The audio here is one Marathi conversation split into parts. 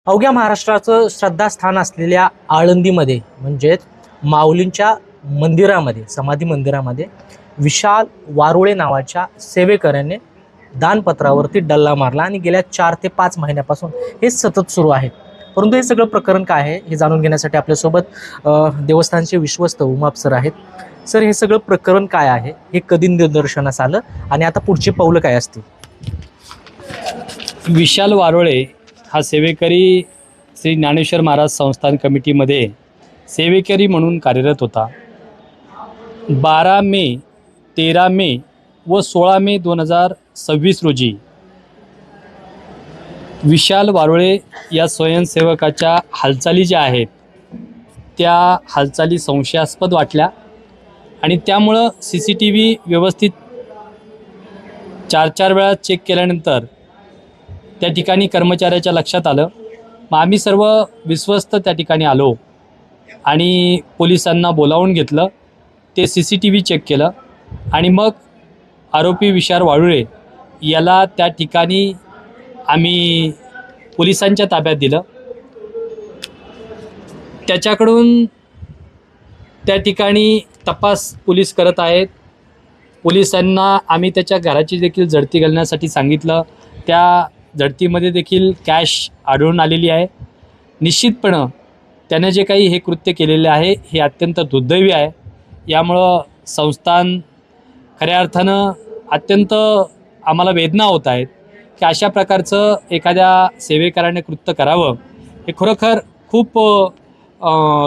अवघ्या महाराष्ट्राचं श्रद्धास्थान असलेल्या आळंदीमध्ये म्हणजेच माऊलींच्या मंदिरामध्ये समाधी मंदिरामध्ये विशाल वारुळे नावाच्या सेवेकऱ्याने दानपत्रावरती डल्ला मारला आणि गेल्या 4 ते 5 महिन्यापासून हे सतत सुरू आहे. परंतु हे सगळं प्रकरण काय आहे हे जाणून घेण्यासाठी आपल्यासोबत देवस्थानचे विश्वस्त उमाप सर आहेत. सर, हे सगळं प्रकरण काय आहे, हे कधी निदर्शनास आलं आणि आता पुढचे पावलं काय असतील? विशाल वारोळे हा सेवेकरी श्री ज्ञानेश्वर महाराज संस्थान कमिटीमध्ये सेवेकरी म्हणून कार्यरत होता. 12 मे 13 मे व 16 मे 2026 रोजी विशाल वारोळे या स्वयंसेवकाच्या हालचाली ज्या आहेत त्या हालचाली संशयास्पद वाटल्या आणि त्यामुळं CCTV व्यवस्थित 4 वेळा चेक केल्यानंतर त्या ठिकाणी कर्मचाऱ्याच्या लक्षात आलं. मग आम्ही सर्व विश्वस्त त्या ठिकाणी आलो आणि पोलिसांना बोलावून घेतलं. ते CCTV चेक केलं आणि मग आरोपी विशाल वारुळे याला त्या ठिकाणी आम्ही पोलिसांच्या ताब्यात दिलं. त्याच्याकडून त्या ठिकाणी तपास पोलीस करत आहेत. पोलिसांना आम्ही त्याच्या घराची देखील झडती घालण्यासाठी सांगितलं. त्या झडतीमध्ये देखील कॅश आढळून आलेली आहे. निश्चितपणं त्यानं जे काही हे कृत्य केलेले आहे हे अत्यंत दुर्दैवी आहे. यामुळं संस्थान खऱ्या अर्थानं अत्यंत आम्हाला वेदना होत आहेत की अशा प्रकारचं एखाद्या सेवेकराने कृत्य करावं हे खरोखर खूप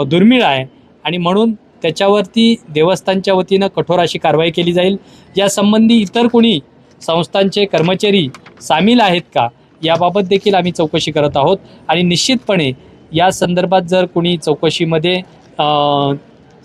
दुर्मिळ आहे आणि म्हणून त्याच्यावरती देवस्थानच्या वतीनं कठोर अशी कारवाई केली जाईल. यासंबंधी इतर कोणी संस्थांचे कर्मचारी सामील आहेत का याबाबत देखील आम्ही चौकशी करत आहोत आणि निश्चितपणे या संदर्भात जर कोणी चौकशीमध्ये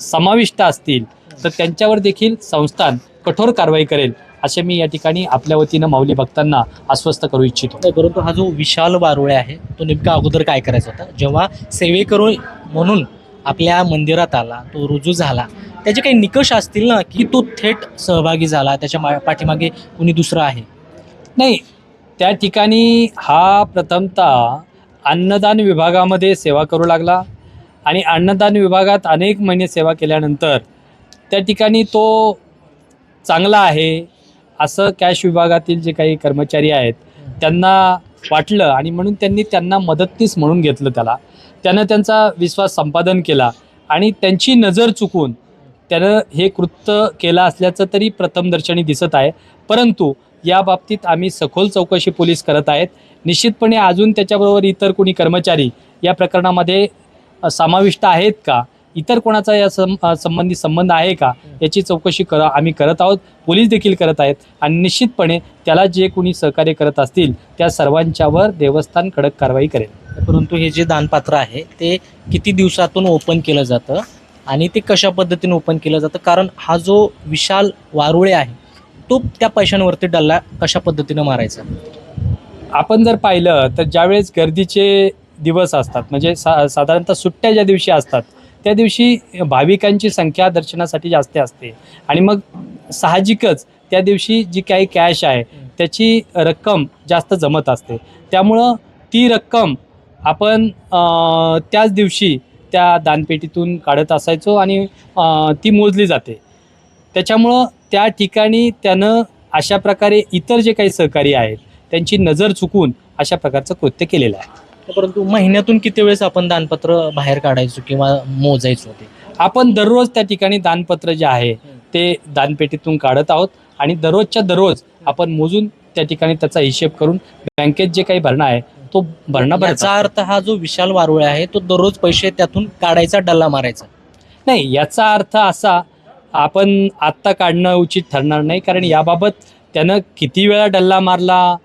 समाविष्ट असतील तर त्यांच्यावर देखील संस्थान कठोर कारवाई करेल असे मी या ठिकाणी आपल्या वतीनं माऊली भक्तांना आश्वस्त करू इच्छितो. परंतु हा जो विशाल वारुळे आहे तो नेमका अगोदर काय करायचा होता? जेव्हा सेवेकरू म्हणून आपल्या मंदिरात आला, तो रुजू झाला, त्याचे काही निकष असतील ना की तो थेट सहभागी झाला, त्याच्या पाठीमागे कुणी दुसरं आहे? नाही, त्या ठिकाणी हा प्रथमतः अन्नदान विभागामध्ये सेवा करू लागला आणि अन्नदान विभागात अनेक महिने सेवा केल्यानंतर त्या ठिकाणी तो चांगला आहे असं कॅश विभागातील जे काही कर्मचारी आहेत त्यांना वाटलं आणि म्हणून त्यांना मदतनीस म्हणून घेतलं. त्यानं त्यांचा विश्वास संपादन केला आणि त्यांची नजर चुकून त्यानं हे कृत्य केलं असल्याचं तरी प्रथमदर्शनी दिसत आहे. परंतु या बाबतीत आम्ही सखोल चौकशी पोलीस करत आहेत. निश्चितपणे अजून त्याच्याबरोबर इतर कोणी कर्मचारी या प्रकरणामध्ये समाविष्ट आहेत का, इतर कोणाचा या संबंधी संबंध आहे का याची चौकशी आम्ही करत आहोत. पोलीस देखील करत आहेत आणि निश्चितपणे त्याला जे कोणी सहकार्य करत असतील त्या सर्वांच्यावर देवस्थान कडक कारवाई करेल. परंतु हे जे दानपात्र आहे ते किती दिवसातून ओपन केलं जातं आणि ते कशा पद्धतीने ओपन केलं जातं? कारण हा जो विशाल वारुळे आहे तो त्या पैशांवरती डल्ला कशा पद्धतीनं मारायचा? आपण जर पाहिलं तर ज्यावेळेस गर्दीचे दिवस असतात म्हणजे साधारणतः सुट्ट्या ज्या दिवशी असतात त्या दिवशी भाविकांची संख्या दर्शनासाठी जास्त असते आणि मग साहजिकच त्या दिवशी जी काही कॅश आहे त्याची रक्कम जास्त जमत असते. त्यामुळं ती रक्कम आपण त्याच दिवशी त्या दानपेटीतून काढत असायचो आणि ती मोजली जाते. त्याच्यामुळं त्या ठिकाणी त्यानं अशा प्रकारे इतर जे काही सहकारी आहेत त्यांची नजर चुकून अशा प्रकारचं कृत्य केलेलं आहे. परंतु महिन्यातून किती वेळेस आपण दानपत्र बाहेर काढायचो किंवा मोजायचो? ते आपण दररोज त्या ठिकाणी दानपत्र जे आहे ते दानपेटीतून काढत आहोत आणि दररोजच्या दररोज आपण मोजून त्या ठिकाणी त्याचा हिशेब करून बँकेत जे काही भरणा आहे तो भरणा भरायचा. याचा अर्थ हा जो विशाल वारुळे आहे तो दररोज पैसे त्यातून काढायचा, डल्ला मारायचा नाही. याचा अर्थ असा आपण आत्ता काढणं उचित ठरणार नाही, कारण याबाबत त्यानं किती वेळा डल्ला मारला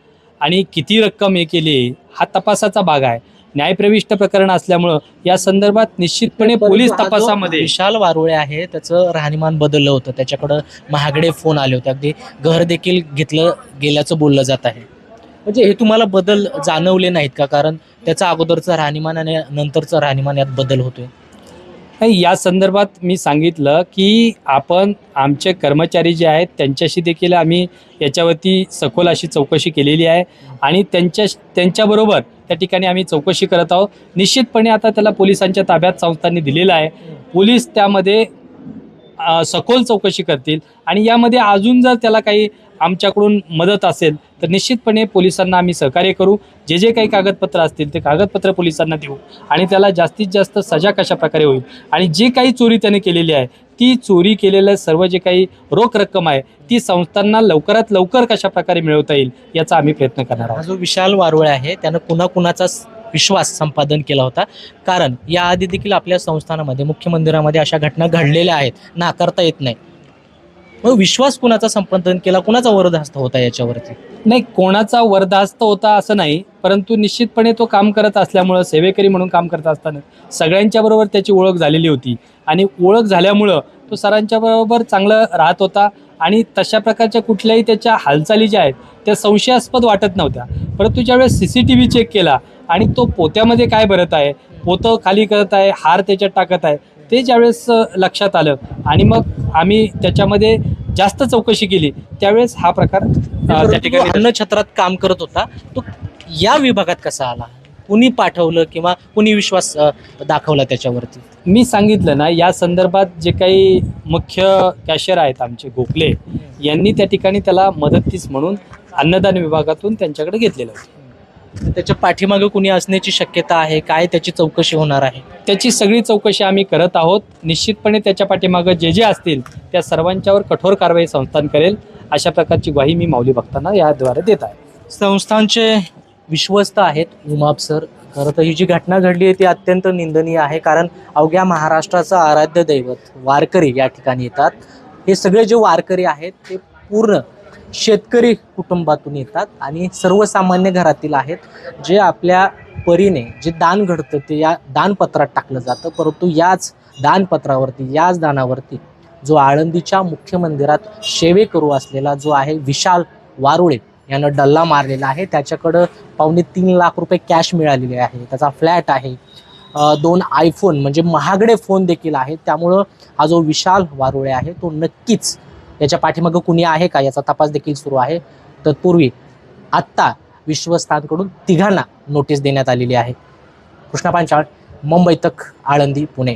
आणि किती रक्कम हे केली हा तपासाचा भाग आहे. न्यायप्रविष्ट प्रकरण असल्यामुळं या संदर्भात निश्चितपणे पोलीस तपासामध्ये विशाल वारुळे आहे त्याचं राहणीमान बदललं होतं, त्याच्याकडं महागडे फोन आले होते, अगदी घर देखील घेतलं गेल्याचं बोललं जात आहे. म्हणजे हे तुम्हाला बदल जाणवले नाहीत का? कारण त्याचं अगोदरचं राहणीमान आणि नंतरचं राहणीमान यात बदल होतोय. नाही, या संदर्भात मी सांगितलं की आपण आमचे कर्मचारी जे आहेत त्यांच्याशी देखील आम्ही याच्यावरती सखोल अशी चौकशी केलेली आहे आणि त्यांच्याबरोबर त्या ठिकाणी आम्ही चौकशी करत आहोत. निश्चितपणे आता त्याला पोलिसांच्या ताब्यात संस्थांनी दिलेलं आहे. पोलीस त्यामध्ये सखोल चौकशी करतील आणि यामध्ये अजून जर त्याला काही आमच्याकडून मदत असेल तर निश्चितपणे पोलिसांना आम्ही सहकार्य करू. जे जे काही कागदपत्र असतील ते कागदपत्र पोलिसांना देऊ आणि त्याला जास्तीत जास्त सजा कशा प्रकारे होईल आणि जे काही चोरी त्याने केलेली आहे ती चोरी केलेलं सर्व जे काही रोख रक्कम आहे ती संस्थांना लवकरात लवकर कशा प्रकारे मिळवता येईल याचा आम्ही प्रयत्न करणार हा आहोत. जो विशाल वारुळे आहे त्यानं कुणाकुणाचा विश्वास संपादन केला होता, कारण याआधी देखील आपल्या संस्थानामध्ये मुख्य मंदिरामध्ये अशा घटना घडलेल्या आहेत, नाकारता येत नाही. मग विश्वास कुणाचा संपादन केला, कुणाचा वरदहस्त होता याच्यावरती? नाही, कोणाचा वरदास्त होता असं नाही, परंतु निश्चितपणे तो काम करत असल्यामुळं सेवेकरी म्हणून काम करत असताना सगळ्यांच्या बरोबर त्याची ओळख झालेली होती आणि ओळख झाल्यामुळं तो सरांच्या बरोबर चांगलं राहत होता आणि तशा प्रकारच्या कुठल्याही त्याच्या हालचाली ज्या आहेत त्या संशयास्पद वाटत नव्हत्या. परंतु ज्यावेळेस CCTV चेक केला आणि तो पोत्यामध्ये काय भरत आहे, पोतं खाली करत आहे, हार त्याच्यात टाकत आहे, ते ज्यावेळेस लक्षात आलं आणि मग आम्ही त्याच्यामध्ये जास्त चौकशी केली त्यावेळेस हा प्रकार त्या ठिकाणी अन्नछत्रात काम करत होता, तो या विभागात कसा आला? कुणी पाठवलं किंवा कुणी विश्वास दाखवला त्याच्यावरती? मी सांगितलं ना, या संदर्भात जे काही मुख्य कॅशियर आहेत आमचे गोखले यांनी त्या ठिकाणी त्याला मदतनीस म्हणून अन्नदान विभागातून त्यांच्याकडे घेतलेलं होतं. त्याच्या पाठीमागे कुणी असण्याची शक्यता आहे? काय त्याची चौकशी होणार आहे? त्याची सगळी चौकशी आम्ही करत आहोत. निश्चितपणे त्याच्या पाठीमागं जे जे असतील त्या सर्वांच्यावर कठोर कारवाई संस्थान करेल अशा प्रकारची ग्वाही मी माऊली भक्तांना याद्वारे देत आहे. संस्थांचे विश्वस्त आहेत उमाप सर. खरं तर ही जी घटना घडली आहे ती अत्यंत निंदनीय आहे, कारण अवघ्या महाराष्ट्राचं आराध्य दैवत वारकरी या ठिकाणी येतात. हे सगळे जे वारकरी आहेत ते पूर्ण शेतकरी कुटुंबातून येतात आणि सर्वसामान्य घरातील आहेत, जे आपल्या परीने जे दान घडतं ते या दानपत्रात टाकलं जातं. परंतु याच दानपत्रावरती, याच दानावरती जो आळंदीच्या मुख्य मंदिरात सेवेकरू असलेला जो आहे विशाल वारुळे यानं डल्ला मारलेला आहे. त्याच्याकडं 2.25 लाख रुपये कॅश मिळालेले आहे, त्याचा फ्लॅट आहे, 2 आयफोन म्हणजे महागडे फोन देखील आहेत. त्यामुळं हा जो विशाल वारुळे आहे तो नक्कीच याच्या पाठीमागं कुणी आहे का याचा तपास देखील सुरू आहे. तत्पूर्वी आत्ता विश्वस्तांकडून 3घांना नोटीस देण्यात आलेली आहे. कृष्णा पांचाळ, मुंबई तक, आळंदी, पुणे.